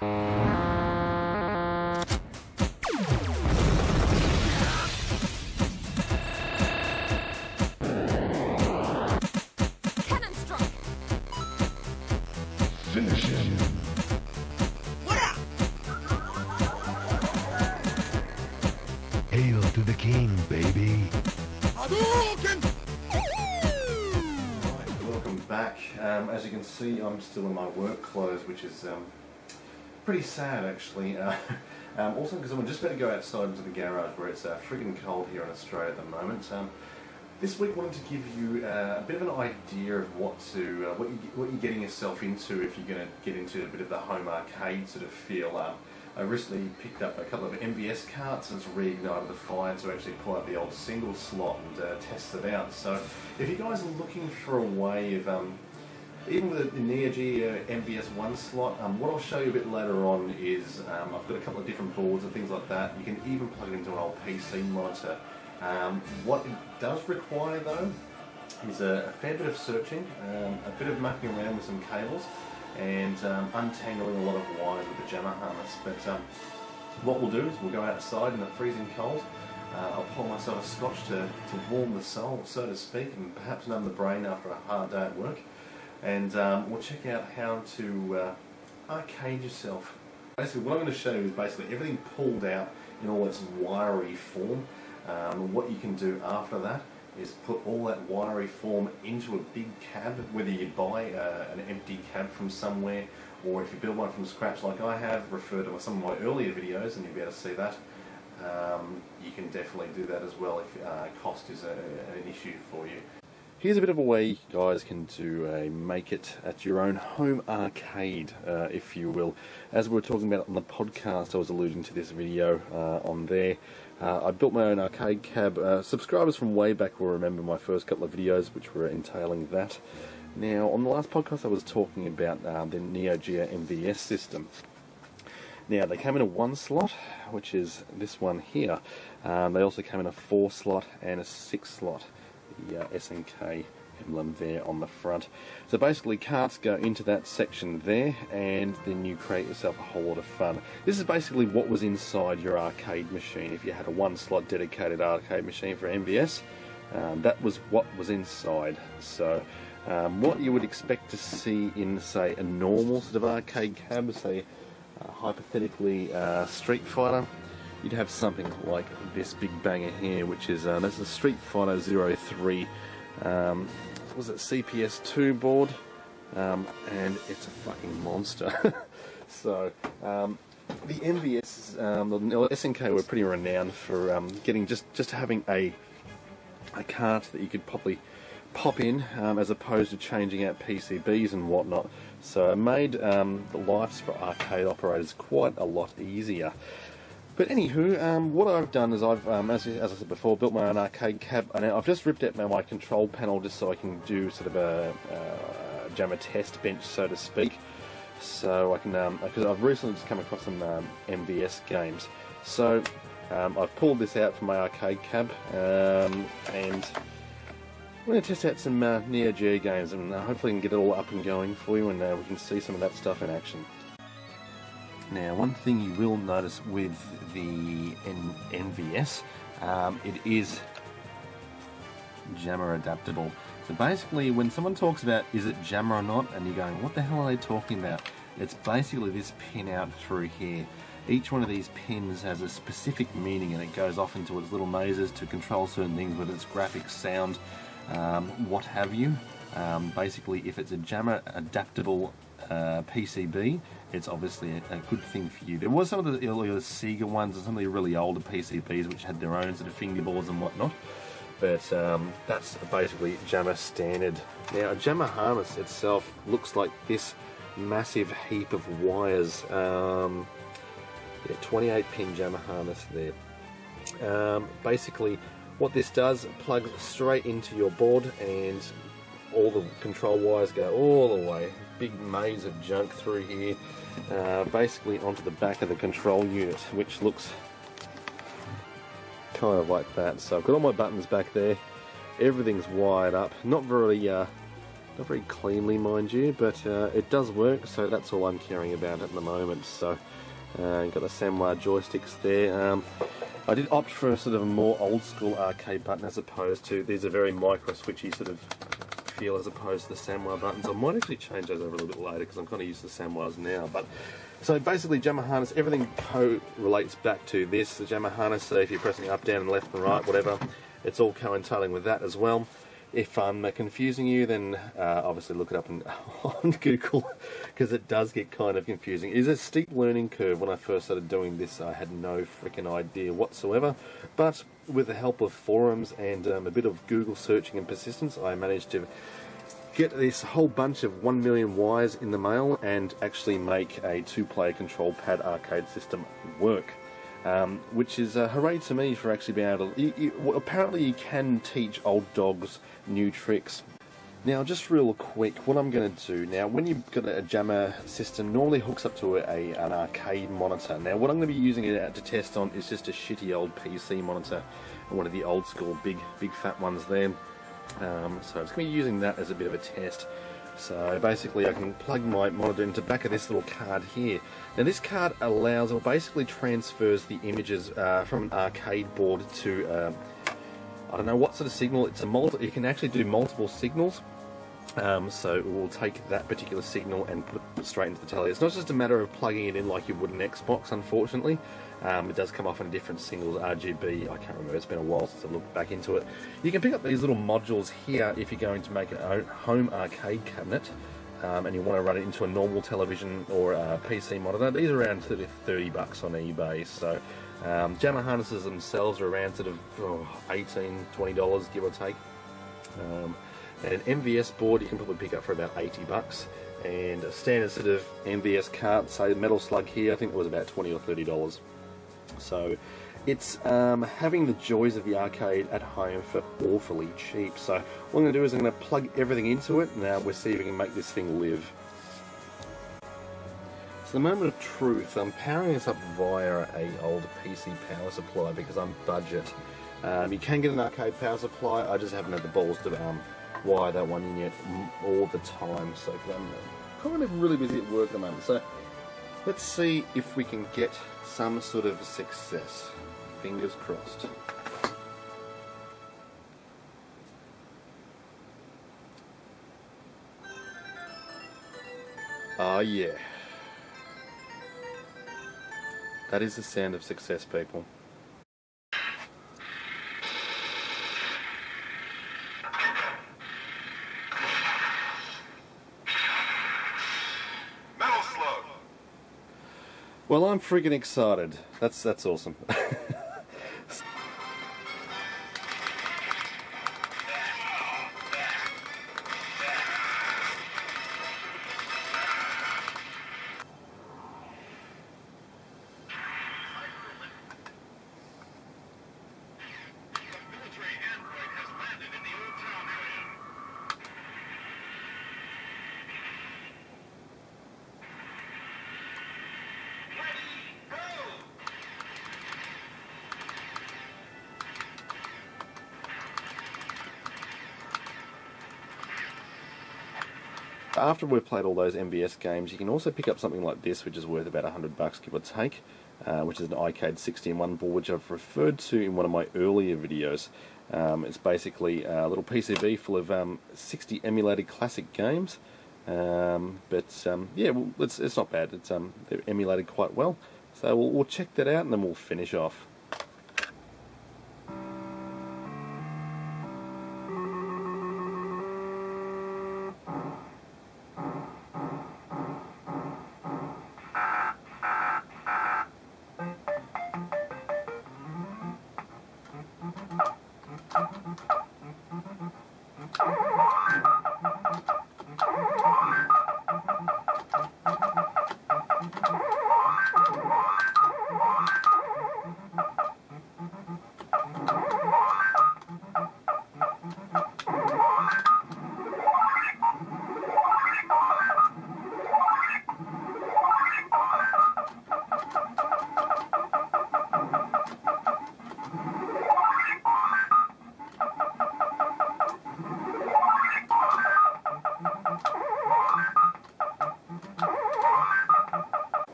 Cannon strike. Finish him. Hail to the king, baby. Welcome back. As you can see, I'm still in my work clothes, which is pretty sad actually. Also because I'm just about to go outside into the garage where it's friggin' cold here in Australia at the moment. This week I wanted to give you a bit of an idea of what you're getting yourself into if you're going to get into a bit of the home arcade sort of feel. I recently picked up a couple of MVS carts and it's reignited the fire to actually pull out the old single slot and test it out. So if you guys are looking for a way of, even with the Neo Geo MVS 1 slot, what I'll show you a bit later on is I've got a couple of different boards and things like that. You can even plug it into an old PC monitor. What it does require though is a fair bit of searching, a bit of mucking around with some cables, and untangling a lot of wires with the Jamma harness. But what we'll do is we'll go outside in the freezing cold. I'll pour myself a scotch to warm the soul, so to speak, and perhaps numb the brain after a hard day at work. And we'll check out how to arcade yourself. Basically, what I'm going to show you is basically everything pulled out in all its wiry form. What you can do after that is put all that wiry form into a big cab, whether you buy an empty cab from somewhere or if you build one from scratch like I have, refer to some of my earlier videos and you'll be able to see that. You can definitely do that as well if cost is an issue for you. Here's a bit of a way you guys can do make it at your own home arcade, if you will. As we were talking about on the podcast, I was alluding to this video on there. I built my own arcade cab. Subscribers from way back will remember my first couple of videos which were entailing that. Now, on the last podcast I was talking about the Neo Geo MVS system. Now, they came in a 1 slot, which is this one here. They also came in a 4 slot and a 6 slot. The SNK emblem there on the front. So basically carts go into that section there and then you create yourself a whole lot of fun. This is basically what was inside your arcade machine. If you had a 1 slot dedicated arcade machine for MVS, that was what was inside. So what you would expect to see in, say, a normal sort of arcade cab, say hypothetically Street Fighter, you'd have something like this big banger here, which is that's a Street Fighter 03 was it CPS2 board, and it's a fucking monster. So the MVS, the SNK were pretty renowned for getting just having a cart that you could probably pop in, as opposed to changing out PCBs and whatnot. So it made the lives for arcade operators quite a lot easier. But anywho, what I've done is I've, as I said before, built my own arcade cab, and I've just ripped out my control panel just so I can do sort of a Jamma test bench, so to speak. So I can, because I've recently just come across some MVS games. So I've pulled this out from my arcade cab, and we're going to test out some Neo Geo games, and hopefully we can get it all up and going for you, and we can see some of that stuff in action. Now, one thing you will notice with the MVS, it is Jamma adaptable. So basically, when someone talks about is it Jamma or not, and you're going, what the hell are they talking about? It's basically this pin out through here. Each one of these pins has a specific meaning, and it goes off into its little mazes to control certain things, whether it's graphics, sound, what have you. Basically, if it's a Jamma adaptable PCB, it's obviously a good thing for you. There was some of the earlier Sega ones and some of the really older PCBs which had their own sort of fingerboards and whatnot, but that's basically Jamma standard. Now, a Jamma harness itself looks like this massive heap of wires. Yeah, 28 pin Jamma harness there. Basically what this does, it plugs straight into your board and all the control wires go all the way, big maze of junk through here, basically onto the back of the control unit, which looks kind of like that. So I've got all my buttons back there, everything's wired up, not very Not very cleanly, mind you, but it does work, so that's all I'm caring about at the moment. So, got the Samurai joysticks there. I did opt for a sort of a more old school arcade button as opposed to, these are very micro switchy sort of feel as opposed to the Samurai buttons. I might actually change those over a little bit later because I'm kind of used to the Samurais now. But so basically, Jamma harness, everything relates back to this, the Jamma harness. So if you're pressing up, down, and left and right, whatever, it's all coinciding with that as well. If I'm confusing you, then obviously look it up on Google, because it does get kind of confusing. It is a steep learning curve. When I first started doing this, I had no freaking idea whatsoever. But with the help of forums and a bit of Google searching and persistence, I managed to get this whole bunch of 1 million wires in the mail and actually make a 2-player control pad arcade system work. Which is hooray to me for actually being able to... Well, apparently you can teach old dogs new tricks. Now, just real quick, what I'm going to do now, when you've got a Jamma system, normally hooks up to an arcade monitor. Now, what I'm going to be using it out to test on is just a shitty old PC monitor, one of the old school big fat ones there. So it's going to be using that as a bit of a test. So basically I can plug my monitor into the back of this little card here. Now this card allows, or basically transfers the images from an arcade board to, I don't know what sort of signal, it's a you can actually do multiple signals. So we'll take that particular signal and put it straight into the telly. It's not just a matter of plugging it in like you would an Xbox, unfortunately. It does come off in different singles, RGB, I can't remember, it's been a while since I looked back into it. You can pick up these little modules here if you're going to make a home arcade cabinet, and you want to run it into a normal television or a PC monitor. These are around sort of $30 on eBay, so Jamma harnesses themselves are around sort of $18, $20, give or take. And an MVS board you can probably pick up for about $80, and a standard sort of MVS cart, say the metal slug here, I think it was about $20 or $30. So it's having the joys of the arcade at home for awfully cheap. So what I'm going to do is I'm going to plug everything into it. Now we'll see if we can make this thing live. So the moment of truth, I'm powering this up via a old PC power supply because I'm budget. You can get an arcade power supply, I just haven't had the balls to wire that one in yet all the time. So I'm kind of really busy at work at the moment. So let's see if we can get some sort of success. Fingers crossed. Oh yeah. That is the sound of success, people. Well, I'm freaking excited. That's awesome. After we've played all those MVS games, you can also pick up something like this, which is worth about $100, give or take, which is an iCade 60-in-1 board, which I've referred to in one of my earlier videos. It's basically a little PCB full of 60 emulated classic games, yeah, well, it's not bad. It's they're emulated quite well, so we'll check that out and then we'll finish off.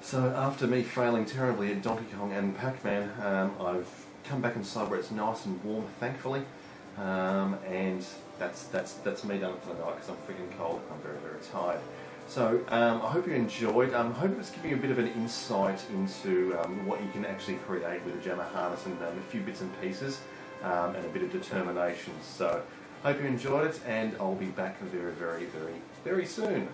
So after me failing terribly at Donkey Kong and Pac-Man, I've come back inside where it's nice and warm, thankfully, and that's me done for the night because I'm freaking cold and I'm very, very tired. So I hope you enjoyed. I hope it's giving you a bit of an insight into what you can actually create with a Jamma harness and a few bits and pieces and a bit of determination. So I hope you enjoyed it, and I'll be back very, very, very, very soon.